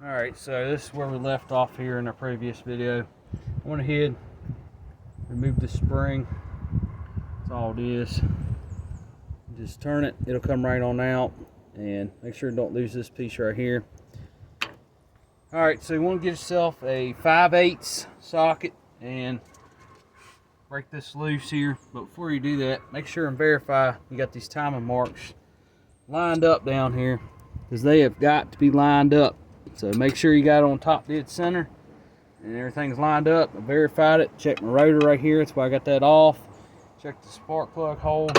Alright, so this is where we left off here in our previous video. I went ahead, remove the spring. That's all it is. Just turn it, it'll come right on out, and make sure you don't lose this piece right here. Alright, so you want to get yourself a 5/8 socket and break this loose here. But before you do that, make sure and verify you got these timing marks lined up down here, because they have got to be lined up. So make sure you got it on top dead center and everything's lined up. I verified it. Check my rotor right here. That's why I got that off. Check the spark plug hole.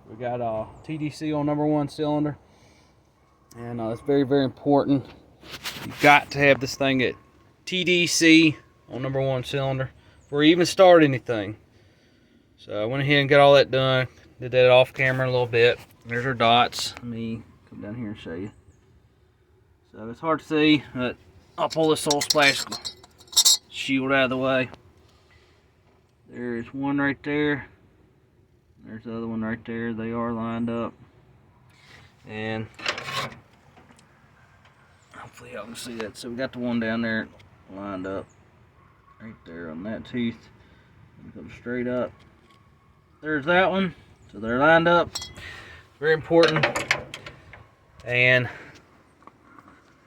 We got TDC on #1 cylinder, and that's very, very important. You've got to have this thing at TDC on #1 cylinder before you even start anything. So I went ahead and got all that done. Did that off camera a little bit. There's our dots. Let me come down here and show you. So it's hard to see, but I'll pull this oil splash shield out of the way. There's one right there. There's the other one right there. They are lined up. And hopefully y'all can see that. So we got the one down there lined up right there on that tooth. Come straight up. There's that one. So they're lined up. Very important. And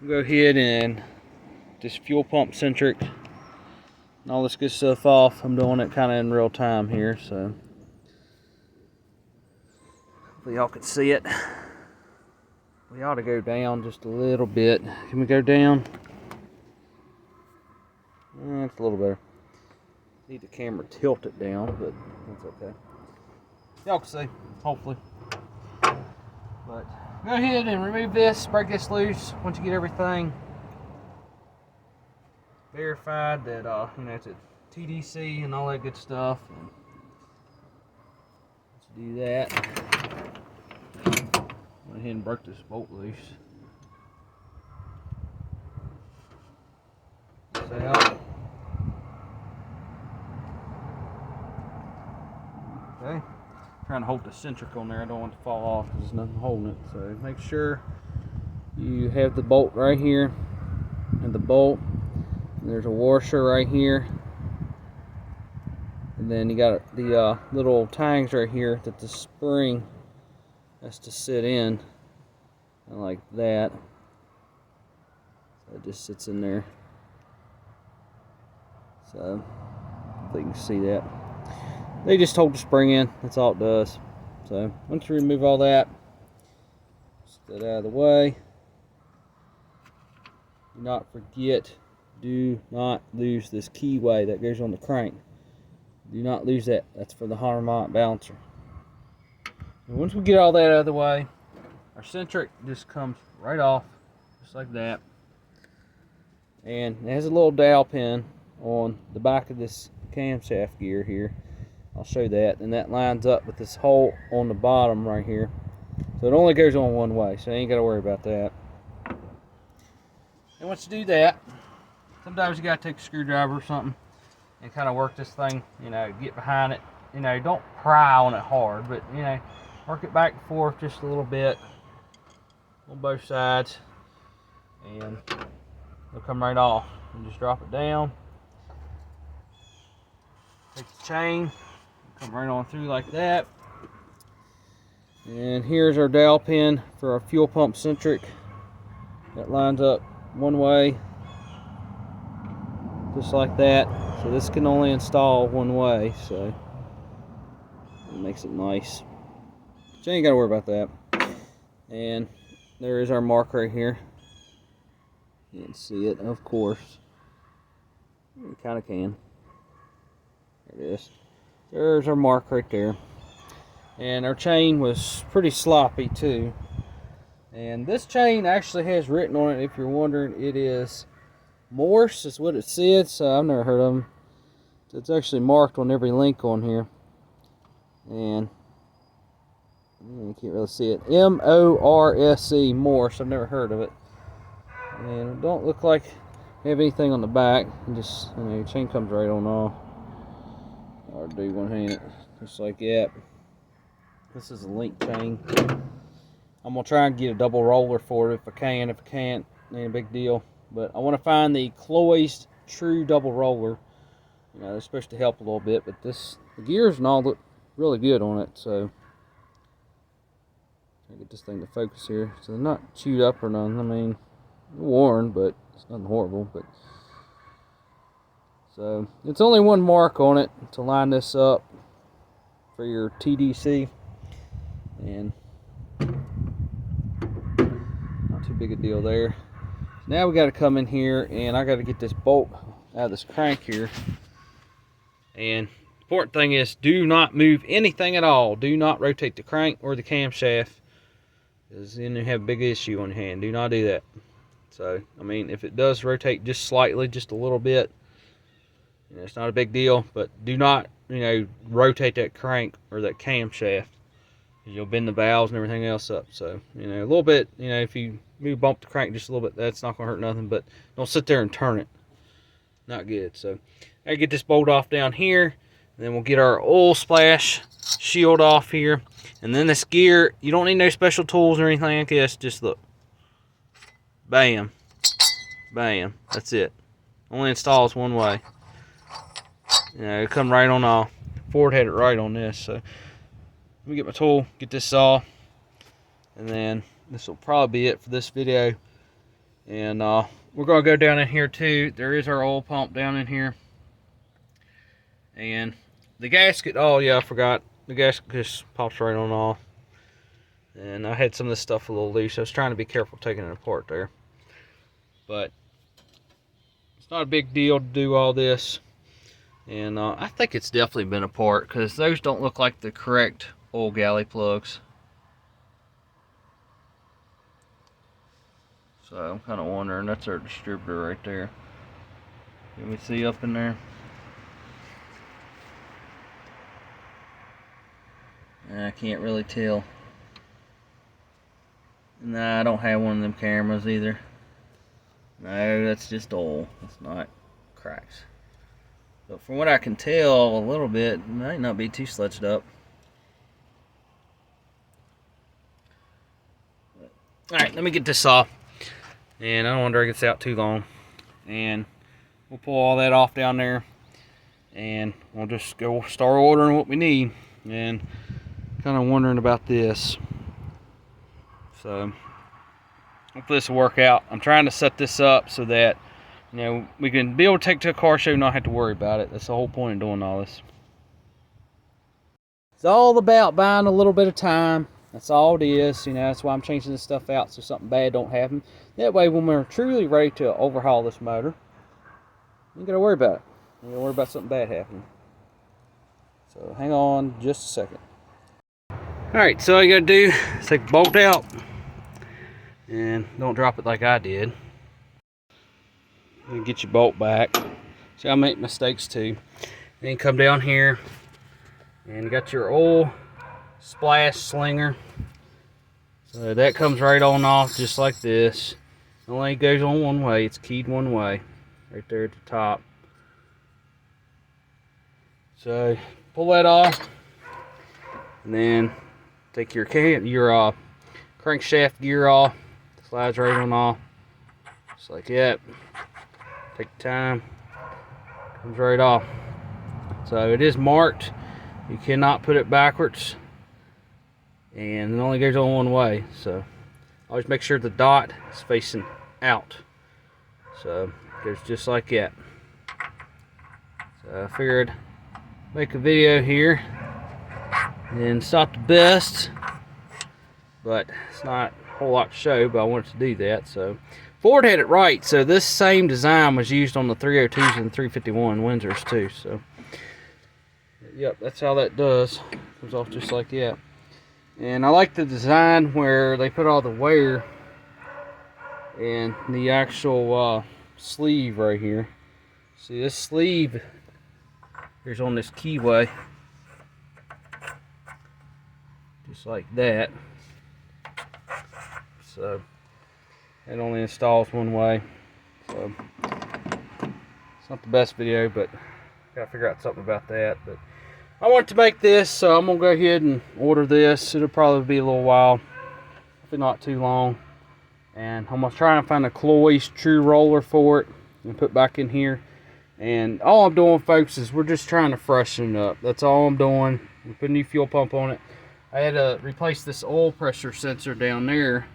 we'll go ahead and just fuel pump centric and all this good stuff off. I'm doing it kind of in real time here, so hopefully y'all can see it. We ought to go down just a little bit. Can we go down? That's a little better. Need the camera tilted down, but that's okay. Y'all can see, hopefully. But go ahead and remove this, break this loose. Once you get everything verified that it's at TDC and all that good stuff. And let's do that. Went ahead and broke this bolt loose. This out. Okay. Trying to hold the centric on there. I don't want it to fall off because there's nothing holding it. So make sure you have the bolt right here and the bolt. And there's a washer right here. And then you got the little tangs right here that the spring has to sit in. And like that. So it just sits in there. So hopefully you can see that. They just hold the spring in, that's all it does. So once you remove all that, get that out of the way. Do not forget, do not lose this keyway that goes on the crank. Do not lose that, that's for the harmonic balancer. And once we get all that out of the way, our centric just comes right off, just like that. And it has a little dowel pin on the back of this camshaft gear here. I'll show that, and that lines up with this hole on the bottom right here. So it only goes on one way, so you ain't got to worry about that. And once you do that, sometimes you got to take a screwdriver or something and kind of work this thing, get behind it. Don't pry on it hard, but, work it back and forth just a little bit on both sides, and it'll come right off. And just drop it down. Take the chain. Come right on through like that. And here's our dowel pin for our fuel pump centric. That lines up one way, just like that. So this can only install one way, so it makes it nice. So you ain't got to worry about that. And there is our mark right here. You can see it, of course. You kind of can. There it is. There's our mark right there. And our chain was pretty sloppy too. And this chain actually has written on it, if you're wondering, it is Morse is what it said. So I've never heard of them. So it's actually marked on every link on here. And you can't really see it. M-O-R-S-E, Morse. I've never heard of it. And it don't look like we have anything on the back. And just, the chain comes right on off. Or do one hand, just like that. This is a link chain. I'm gonna try and get a double roller for it if I can. If I can't, ain't a big deal. But I want to find the Cloy's True Double Roller. You know, they're supposed to help a little bit, but the gears and all look really good on it. So I get this thing to focus here. So they're not chewed up or nothing. I mean, worn, but it's nothing horrible. But so it's only one mark on it to line this up for your TDC, and not too big a deal there. Now we got to come in here, and I got to get this bolt out of this crank here. And the important thing is, do not move anything at all. Do not rotate the crank or the camshaft, because then you have a big issue on your hand. Do not do that. So, I mean, if it does rotate just slightly, just a little bit, you know, it's not a big deal. But do not, you know, rotate that crank or that camshaft, because you'll bend the valves and everything else up. So, you know, a little bit, you know, if you bump the crank just a little bit, that's not going to hurt nothing. But don't sit there and turn it. Not good. So, I get this bolt off down here, and then we'll get our oil splash shield off here. And then this gear, you don't need no special tools or anything like this. Just look. Bam. Bam. That's it. Only installs one way. You know, it come right on off. Ford had it right on this. So let me get my tool, get this saw, and then this will probably be it for this video. And we're gonna go down in here too. There is our oil pump down in here. And the gasket, oh yeah, I forgot. The gasket just pops right on off. And I had some of this stuff a little loose. I was trying to be careful taking it apart there. But it's not a big deal to do all this. And I think it's definitely been apart, because those don't look like the correct oil galley plugs. So I'm kind of wondering. That's our distributor right there. Can we see up in there? I can't really tell. Nah, I don't have one of them cameras either. No, that's just oil. It's not cracks. But from what I can tell a little bit, it might not be too sludged up. Alright, let me get this off. And I don't want to drag this out too long. And we'll pull all that off down there. And we'll just go start ordering what we need. And kind of wondering about this. So hopefully this will work out. I'm trying to set this up so that, you know, we can be able to take to a car show and not have to worry about it. That's the whole point of doing all this. It's all about buying a little bit of time. That's all it is. You know, that's why I'm changing this stuff out so something bad don't happen. That way, when we're truly ready to overhaul this motor, you ain't got to worry about it. You ain't got to worry about something bad happening. So hang on just a second. Alright, so all you got to do is take the bolt out. And don't drop it like I did. And get your bolt back. See, I make mistakes too. Then come down here and you got your oil splash slinger. So that comes right on off just like this. It only goes on one way. It's keyed one way. Right there at the top. So pull that off. And then take your crankshaft gear off. Slides right on off. Just like that. Take the time. Comes right off. So it is marked. You cannot put it backwards. And it only goes on one way. So always make sure the dot is facing out. So it goes just like that. So I figured make a video here. And it's not the best, but it's not a whole lot to show, but I wanted to do that. So Ford had it right. So this same design was used on the 302s and 351 Windsors too. So yep, that's how that does. Comes off just like that. And I like the design where they put all the wear in the actual sleeve right here. See, this sleeve here's on this keyway. Just like that. So it only installs one way. So it's not the best video, but gotta figure out something about that. But I want to make this, so I'm gonna go ahead and order this. It'll probably be a little while, if not too long. And I'm gonna try and find a Cloy's true roller for it and put back in here. And all I'm doing, folks, is we're just trying to freshen it up. That's all I'm doing. We put a new fuel pump on it. I had to replace this oil pressure sensor down there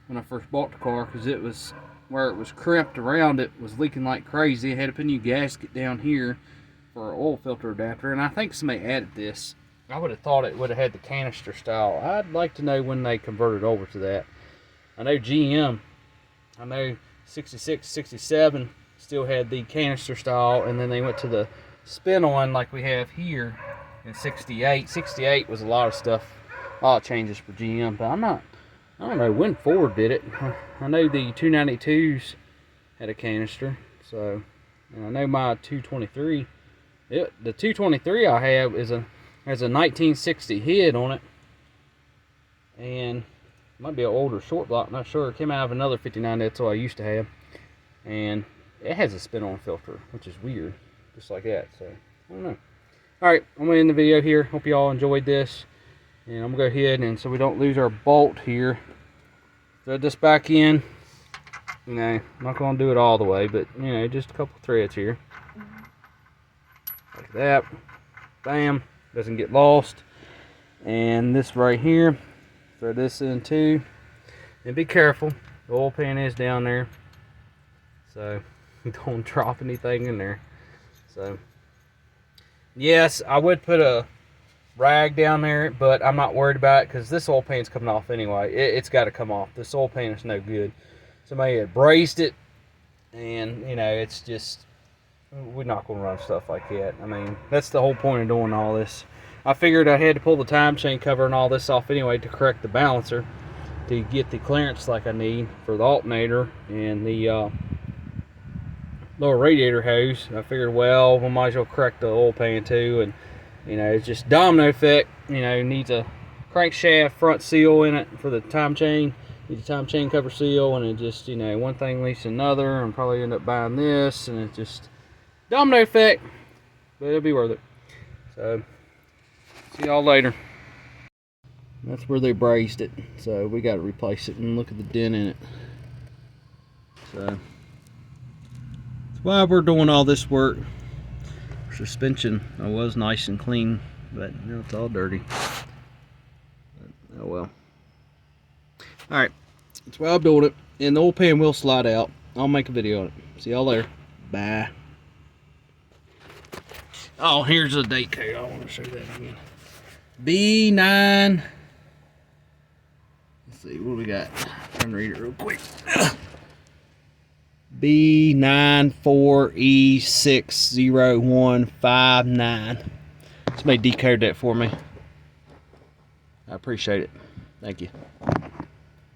when I first bought the car, because it was where it was crimped around, it was leaking like crazy. I had to put a new gasket down here for our oil filter adapter, and I think somebody added this. I would have thought it would have had the canister style. I'd like to know when they converted over to that. I know GM, I know 66, 67 still had the canister style, and then they went to the spin-on like we have here in 68. 68 was a lot of stuff, a lot of changes for GM, but I don't know when Ford did it. I know the 292s had a canister, so, and I know my 223, the 223 I have has a 1960 head on it, and it might be an older short block, not sure. It came out of another 59 Edsel I used to have, and it has a spin-on filter, which is weird, just like that. So I don't know. All right, I'm gonna end the video here. Hope you all enjoyed this, and I'm gonna go ahead and, so we don't lose our bolt here, thread this back in. You know, I'm not gonna do it all the way, but you know, just a couple threads here, like that. Bam, doesn't get lost. And this right here, thread this in too, and be careful, the oil pan is down there, so don't drop anything in there. So yes, I would put a rag down there, but I'm not worried about it, because this oil pan's coming off anyway. It's got to come off. This oil pan is no good. Somebody had braced it, and you know, it's just, we're not going to run stuff like that. I mean, that's the whole point of doing all this. I figured I had to pull the time chain cover and all this off anyway to correct the balancer, to get the clearance like I need for the alternator and the lower radiator hose. I figured, well, we might as well correct the oil pan too. And you know, it's just domino effect. You know, needs a crankshaft front seal in it for the time chain, needs a time chain cover seal, and it just, you know, one thing leads to another, and probably end up buying this, and it just domino effect, but it'll be worth it. So see y'all later. That's where they braced it, so we got to replace it. And look at the dent in it. So that's why we're doing all this work. Suspension, I was nice and clean, but now it's all dirty. But, oh well. All right, that's why I'm doing it. And the oil pan will slide out. I'll make a video on it. See y'all later. Bye. Oh, here's the date code. I want to show you that again. B9. Let's see, what do we got? I'm trying to read it real quick. B94E60159. Somebody decode that for me. I appreciate it. Thank you.